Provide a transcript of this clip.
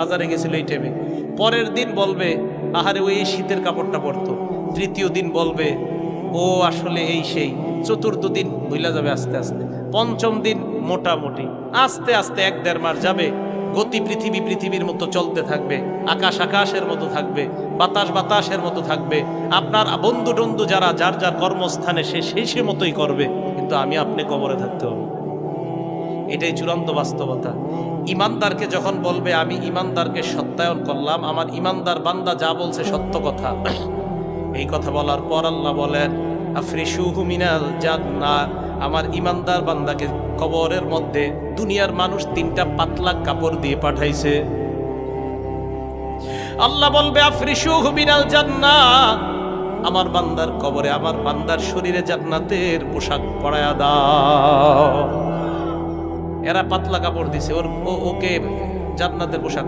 বাজারে গেছিল এই টাইমে, পরের দিন বলবে আহারে ওই শীতের কাপড়টা পরতো, তৃতীয় দিন বলবে ও আসলে এই সেই, চতুর্থ দিন ভুলা যাবে আস্তে আস্তে, পঞ্চম দিন মোটামুটি, আস্তে আস্তে 1-1.5 মাস যাবে। গতি পৃথিবীর মতো চলতে থাকবে, আকাশ আকাশের মতো থাকবে, বাতাস বাতাসের মতো থাকবে। আপনার বন্ধু টন্ধু যারা যার যার কর্মস্থানে সে মতোই করবে, কিন্তু আমি আপনি কবরে থাকতে হবে। এটাই চূড়ান্ত বাস্তবতা। ইমানদারকে যখন বলবে আমি ইমানদারকে সত্যায়ন করলাম, আমার ইমানদার বান্দা যা বলছে সত্য কথা, এই কথা বলার পর আল্লাহ বলেন আফরিশুহু মিনাল জান্নাহ, আমার ইমানদার বান্দাকে কবরের মধ্যে দুনিয়ার মানুষ 3টা পাতলা কাপড় দিয়ে পাঠাইছে। আল্লাহ বলবে আফরিশুহু মিনাল জান্নাহ, আমার বান্দার কবরে আমার বান্দার শরীরে জান্নাতের পোশাক পরায়া দাও। এরা পাতলা কাপড় দিছে, ওকে জান্নাতের পোশাক